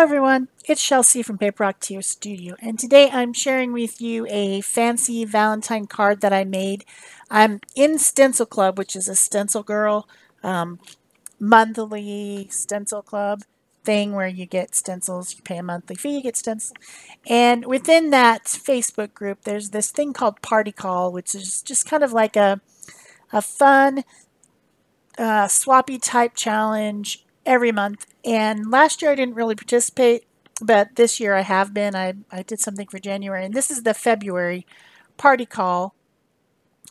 everyone, it's Shel C from PaperOcotilloStudio, and today I'm sharing with you a fancy Valentine card that I made. I'm in StencilClub, which is a StencilGirl monthly stencil club thing where you get stencils, you pay a monthly fee, you get stencils. And within that Facebook group, there's this thing called Party Call, which is just kind of like a fun swappy type challenge every month. And last year I didn't really participate, but this year I have been. I did something for January, and this is the February party call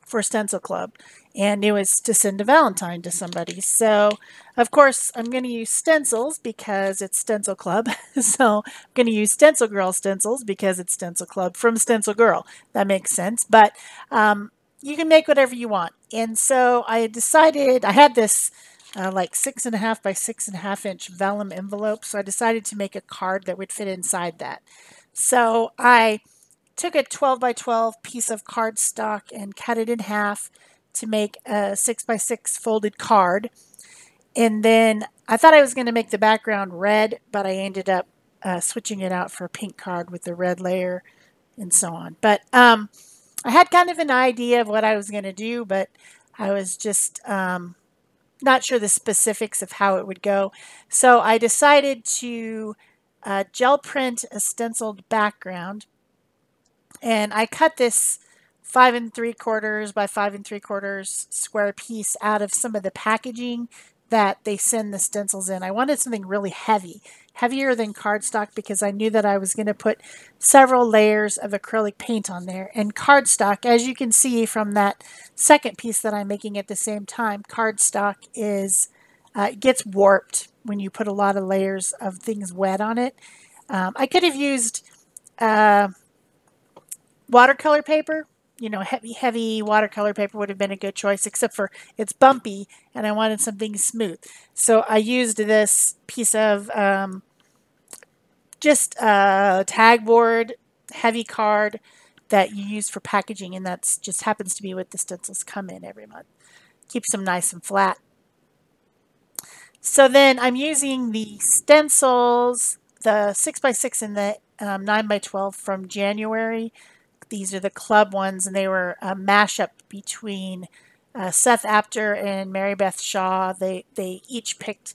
for Stencil Club, and it was to send a Valentine to somebody. So of course I'm going to use stencils because it's Stencil Club. So I'm going to use StencilGirl Stencils because it's Stencil Club from Stencil Girl. That makes sense. But you can make whatever you want. And so I decided, I had this like 6.5 by 6.5 inch vellum envelope. So I decided to make a card that would fit inside that. So I took a 12 by 12 piece of cardstock and cut it in half to make a 6 by 6 folded card. And then I thought I was going to make the background red, but I ended up switching it out for a pink card with the red layer and so on. But I had kind of an idea of what I was going to do, but I was just not sure the specifics of how it would go. So I decided to gel print a stenciled background, and I cut this 5 3/4 by 5 3/4 square piece out of some of the packaging that they send the stencils in. I wanted something really heavy, heavier than cardstock, because I knew that I was going to put several layers of acrylic paint on there. And cardstock, as you can see from that second piece that I'm making at the same time, cardstock is it gets warped when you put a lot of layers of things wet on it. I could have used watercolor paper. You know, heavy watercolor paper would have been a good choice, except for it's bumpy and I wanted something smooth. So I used this piece of just a tag board, heavy card that you use for packaging, and that's just happens to be what the stencils come in every month. Keeps them nice and flat. So then I'm using the stencils, the 6 by 6 and the 9 by 12 from January. These are the club ones, and they were a mashup between Seth Apter and Mary Beth Shaw. They each picked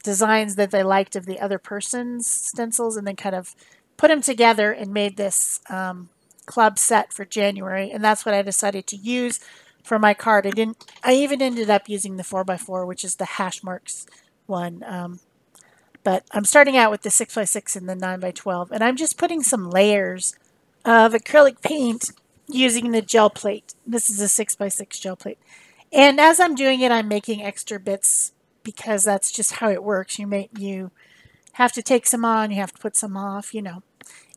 designs that they liked of the other person's stencils, and then kind of put them together and made this club set for January. And that's what I decided to use for my card. I even ended up using the 4x4, which is the hash marks one. But I'm starting out with the 6 by 6 and the 9 by 12, and I'm just putting some layers of acrylic paint using the gel plate. This is a 6 by 6 gel plate. And as I'm doing it, I'm making extra bits because that's just how it works. You have to take some on, you have to put some off, you know.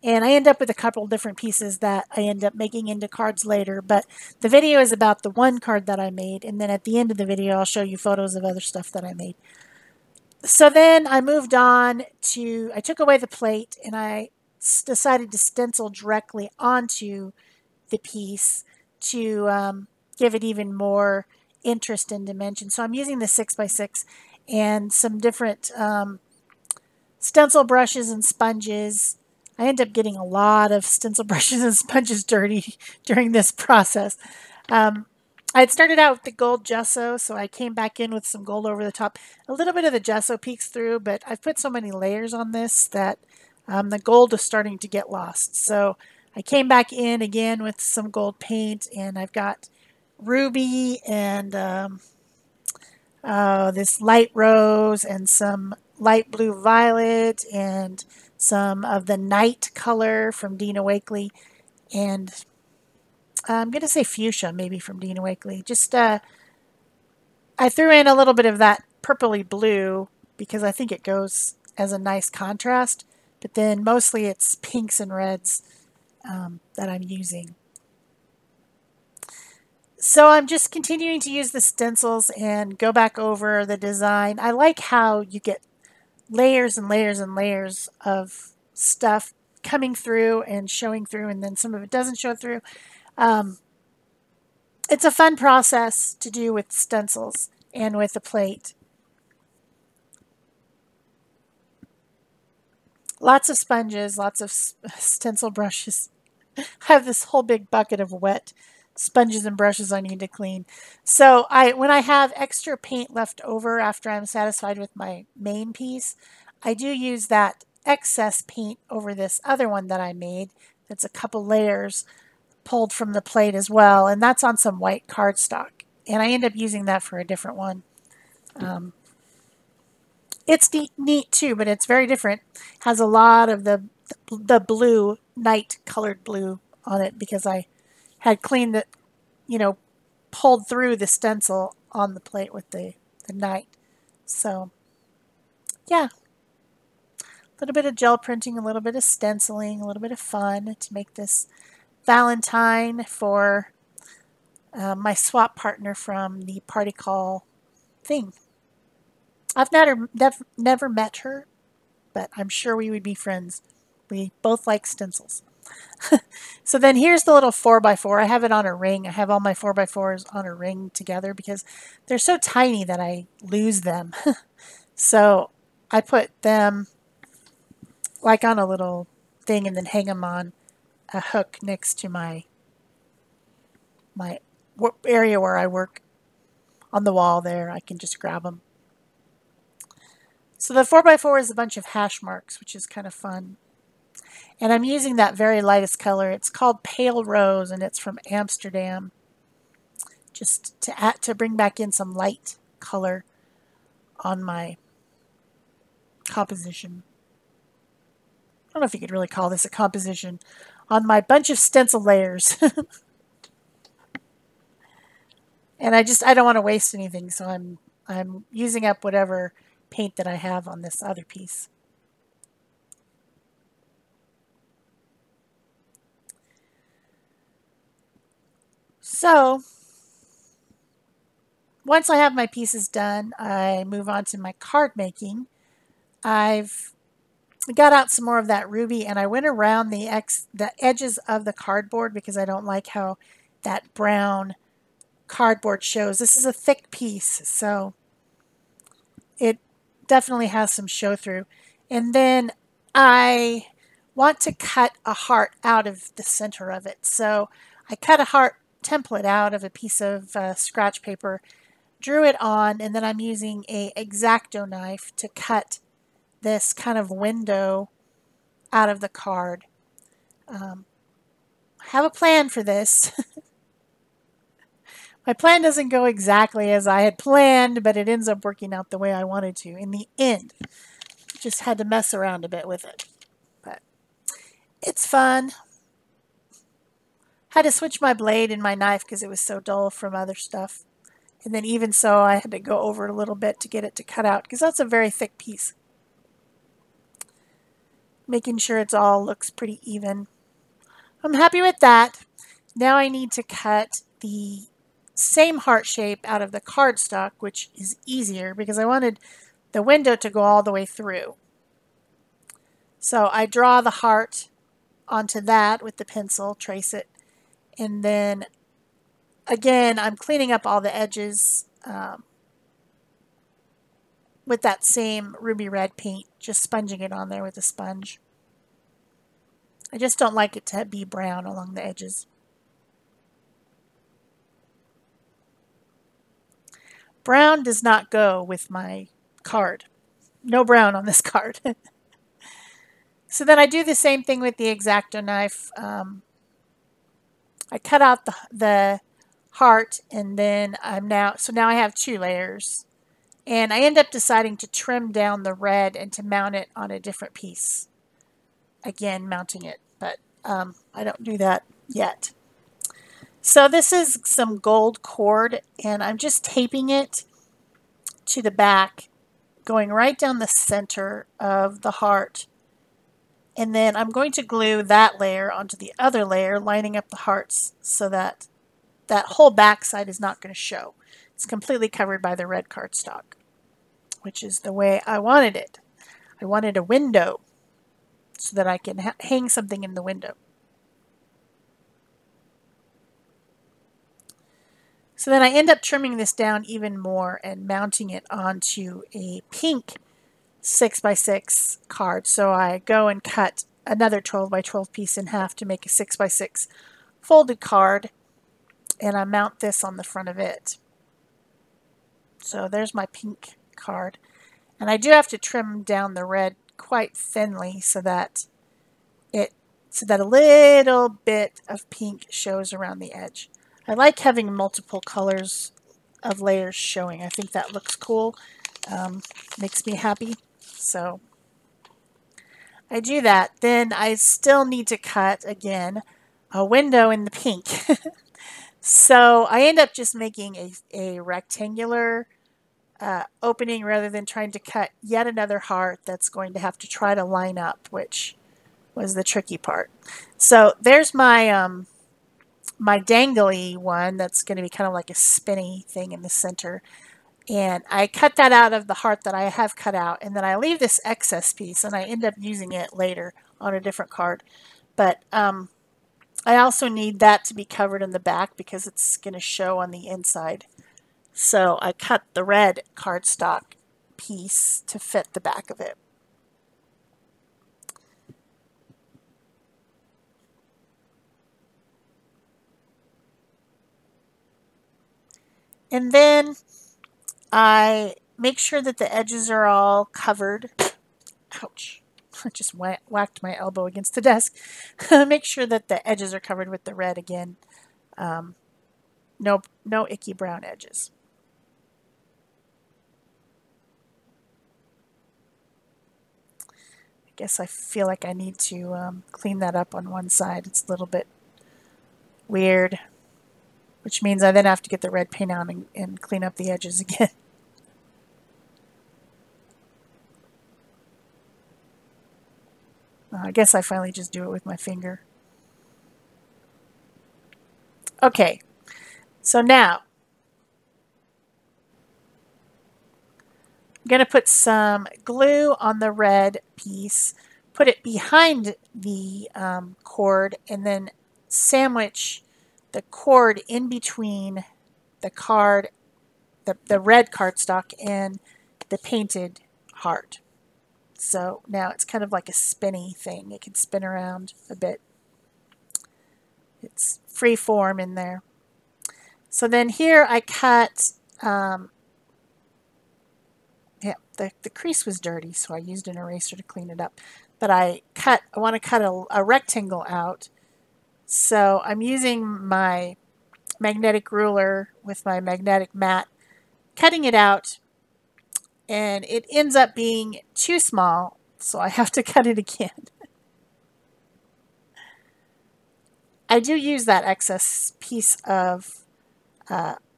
And I end up with a couple different pieces that I end up making into cards later. But the video is about the one card that I made, and then at the end of the video I'll show you photos of other stuff that I made. So then I moved on to, I took away the plate and I decided to stencil directly onto the piece to give it even more interest and dimension. So I'm using the 6 by 6 and some different stencil brushes and sponges. I end up getting a lot of stencil brushes and sponges dirty during this process. I had started out with the gold gesso, so I came back in with some gold over the top. A little bit of the gesso peeks through, but I've put so many layers on this that the gold is starting to get lost. So I came back in again with some gold paint, and I've got ruby and this light rose and some light blue violet and some of the night color from Dina Wakley, and I'm going to say fuchsia maybe from Dina Wakley. Just I threw in a little bit of that purpley blue because I think it goes as a nice contrast. But then mostly it's pinks and reds that I'm using. So I'm just continuing to use the stencils and go back over the design. I like how you get layers and layers and layers of stuff coming through and showing through, and then some of it doesn't show through. It's a fun process to do with stencils and with the plate. lots of sponges, lots of stencil brushes. I have this whole big bucket of wet sponges and brushes I need to clean. So when I have extra paint left over after I'm satisfied with my main piece, I do use that excess paint over this other one that I made. That's a couple layers pulled from the plate as well, and that's on some white cardstock. And I end up using that for a different one. It's neat too, but it's very different. Has a lot of the blue, night colored blue on it because I had cleaned it, pulled through the stencil on the plate with the night. So, yeah. A little bit of gel printing, a little bit of stenciling, a little bit of fun to make this Valentine for my swap partner from the party call thing. I've never met her, but I'm sure we would be friends. We both like stencils. So then here's the little 4x4. I have it on a ring. I have all my 4x4s on a ring together because they're so tiny that I lose them. So I put them like on a little thing and then hang them on a hook next to my area where I work on the wall there. I can just grab them. So the 4x4 is a bunch of hash marks, which is kind of fun. And I'm using that very lightest color. It's called Pale Rose, and it's from Amsterdam. Just to bring back in some light color on my composition. I don't know if you could really call this a composition. On my bunch of stencil layers. And I don't want to waste anything, so I'm using up whatever paint that I have on this other piece. So once I have my pieces done, I move on to my card making. I've got out some more of that ruby and I went around the edges of the cardboard because I don't like how that brown cardboard shows. This is a thick piece, so it definitely has some show through. And then I want to cut a heart out of the center of it. So I cut a heart template out of a piece of scratch paper, drew it on, and then I'm using a X-Acto knife to cut this kind of window out of the card. I have a plan for this. My plan doesn't go exactly as I had planned, but it ends up working out the way I wanted to in the end. Just had to mess around a bit with it. But it's fun. Had to switch my blade and my knife because it was so dull from other stuff. And then even so, I had to go over it a little bit to get it to cut out because that's a very thick piece. Making sure it all looks pretty even. I'm happy with that. Now I need to cut the same heart shape out of the cardstock, which is easier because I wanted the window to go all the way through. So I draw the heart onto that with the pencil, trace it, and then again I'm cleaning up all the edges with that same ruby red paint, just sponging it on there with a sponge. I just don't like it to be brown along the edges. Brown does not go with my card. No brown on this card. So then I do the same thing with the X-Acto knife. I cut out the heart, and then now I have 2 layers. And I end up deciding to trim down the red and to mount it on a different piece. Again, mounting it, but I don't do that yet. So this is some gold cord, and I'm just taping it to the back, going right down the center of the heart. And then I'm going to glue that layer onto the other layer, lining up the hearts so that that whole back side is not going to show. It's completely covered by the red cardstock, which is the way I wanted it. I wanted a window so that I can hang something in the window. So then I end up trimming this down even more and mounting it onto a pink 6 by 6 card. So I go and cut another 12 by 12 piece in half to make a 6 by 6 folded card, and I mount this on the front of it. So there's my pink card. And I do have to trim down the red quite thinly so that a little bit of pink shows around the edge. I like having multiple colors of layers showing. I think that looks cool. Makes me happy. So I do that. Then I still need to cut, again, a window in the pink. So I end up just making a rectangular opening rather than trying to cut yet another heart that's going to have to try to line up, which was the tricky part. So there's my my dangly one that's going to be kind of like a spinny thing in the center. And I cut that out of the heart that I have cut out, and then I leave this excess piece, and I end up using it later on a different card. But I also need that to be covered in the back because it's going to show on the inside. So I cut the red cardstock piece to fit the back of it. And then I make sure that the edges are all covered. Ouch. I just whacked my elbow against the desk. Make sure that the edges are covered with the red again. No icky brown edges. I guess I feel like I need to clean that up on one side. It's a little bit weird, which means I then have to get the red paint out and clean up the edges again. I guess I finally just do it with my finger. Okay, so now I'm going to put some glue on the red piece, put it behind the cord, and then sandwich the cord in between the card, the red cardstock, and the painted heart. So now it's kind of like a spinny thing. It can spin around a bit. It's free form in there. So then here I cut, the crease was dirty, so I used an eraser to clean it up. But I want to cut a rectangle out. So I'm using my magnetic ruler with my magnetic mat, cutting it out, and it ends up being too small, so I have to cut it again. I do use that excess piece of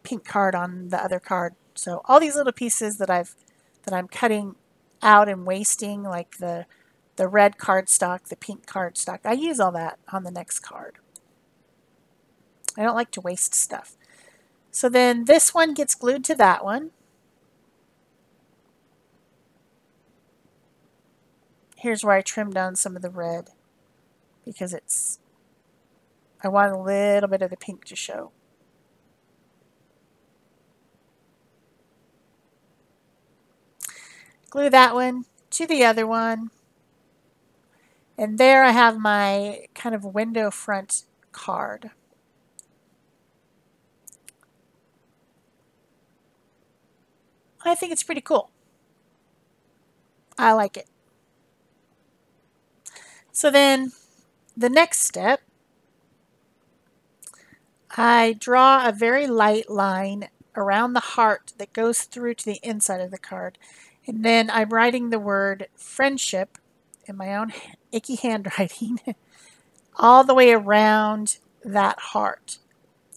pink card on the other card. So all these little pieces that I'm cutting out and wasting, like the red cardstock, the pink cardstock, I use all that on the next card. I don't like to waste stuff. So then this one gets glued to that one. Here's where I trim down some of the red because I want a little bit of the pink to show. Glue that one to the other one. And there I have my kind of window front card. I think it's pretty cool. I like it. So then the next step, I draw a very light line around the heart that goes through to the inside of the card. And then I'm writing the word friendship in my own icky handwriting all the way around that heart.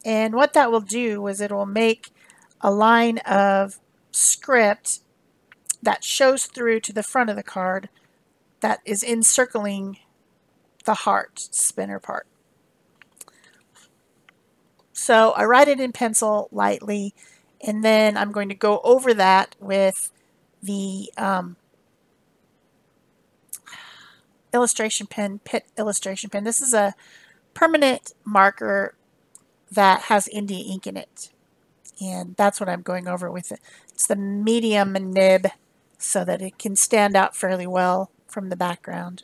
And what that will do is it will make a line of script that shows through to the front of the card that is encircling the heart spinner part. So I write it in pencil lightly, and then I'm going to go over that with the illustration pen, Pitt illustration pen. This is a permanent marker that has India ink in it, and that's what I'm going over with it. It's the medium nib so that it can stand out fairly well from the background.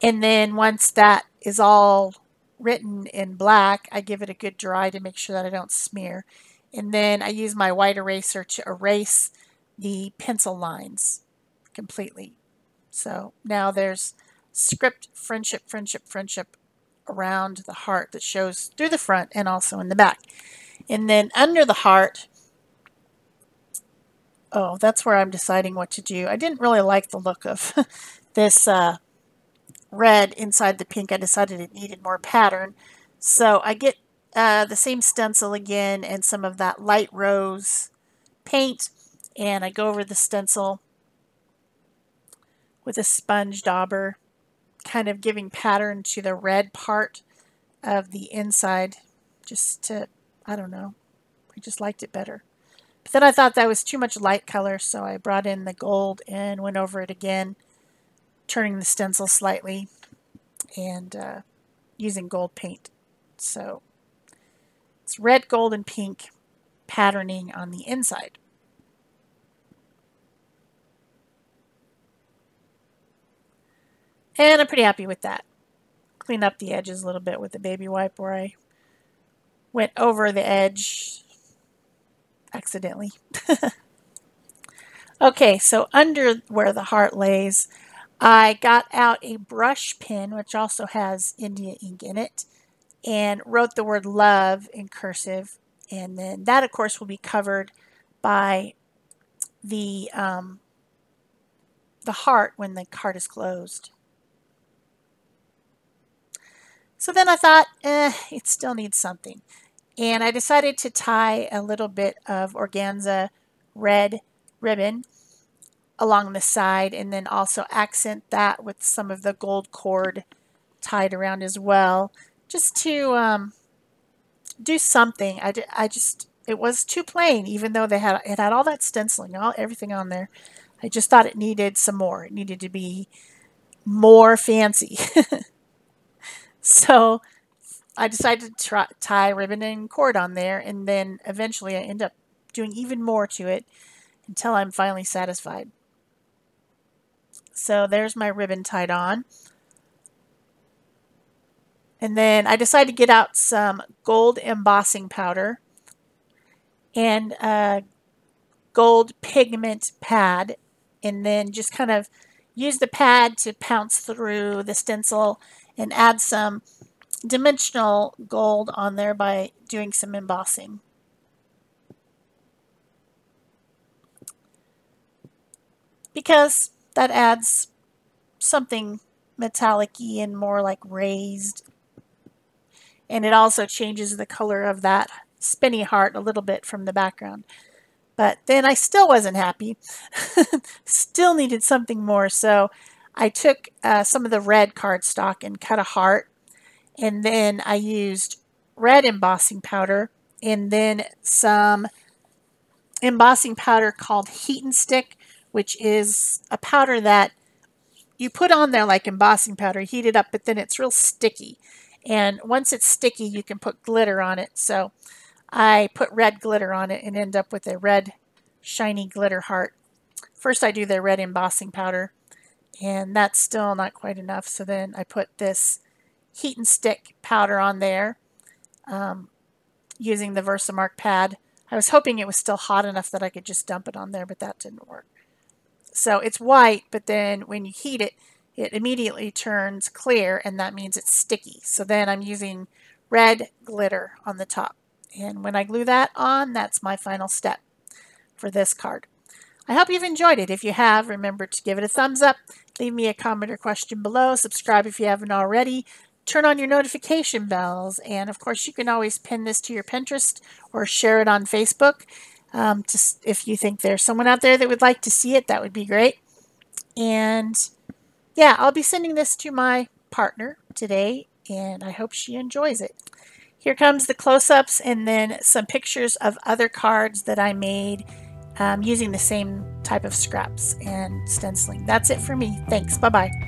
And then once that is all written in black, I give it a good dry to make sure that I don't smear. And then I use my white eraser to erase the pencil lines completely. So now there's script, friendship, friendship, friendship around the heart that shows through the front and also in the back. And then under the heart, oh, that's where I'm deciding what to do. I didn't really like the look of this red inside the pink. I decided it needed more pattern. So I get the same stencil again and some of that light rose paint, and I go over the stencil with a sponge dauber, kind of giving pattern to the red part of the inside, just to, I don't know, I just liked it better. But then I thought that was too much light color, so I brought in the gold and went over it again, turning the stencil slightly and using gold paint. So it's red, gold, and pink patterning on the inside. And I'm pretty happy with that. Clean up the edges a little bit with the baby wipe where I went over the edge accidentally. Okay, so under where the heart lays, I got out a brush pen, which also has India ink in it, and wrote the word love in cursive. And then that, of course, will be covered by the heart when the card is closed. So then I thought, it still needs something. And I decided to tie a little bit of organza red ribbon along the side, and then also accent that with some of the gold cord tied around as well, just to do something. It was too plain, even though it had all that stenciling, everything on there. I just thought it needed some more. It needed to be more fancy. So I decided to tie ribbon and cord on there, and then eventually I end up doing even more to it until I'm finally satisfied. So there's my ribbon tied on. And then I decided to get out some gold embossing powder and a gold pigment pad, and then just kind of use the pad to pounce through the stencil and add some dimensional gold on there by doing some embossing. Because that adds something metallic-y and more like raised. And it also changes the color of that spinny heart a little bit from the background. But then I still wasn't happy. Still needed something more. So I took some of the red cardstock and cut a heart. And then I used red embossing powder and then some embossing powder called Heat and Stick, which is a powder that you put on there like embossing powder, heat it up, but then it's real sticky. And once it's sticky, you can put glitter on it. So I put red glitter on it and end up with a red shiny glitter heart. First I do the red embossing powder, and that's still not quite enough. So then I put this Heat and Stick powder on there using the Versamark pad. I was hoping it was still hot enough that I could just dump it on there, but that didn't work. So it's white, but then when you heat it, it immediately turns clear, and that means it's sticky. So then I'm using red glitter on the top. And when I glue that on, that's my final step for this card. I hope you've enjoyed it. If you have, remember to give it a thumbs up, leave me a comment or question below, subscribe if you haven't already, turn on your notification bells, and of course you can always pin this to your Pinterest or share it on Facebook. Just if you think there's someone out there that would like to see it, that would be great. And yeah, I'll be sending this to my partner today, and I hope she enjoys it. Here comes the close-ups and then some pictures of other cards that I made using the same type of scraps and stenciling. That's it for me. Thanks. Bye-bye.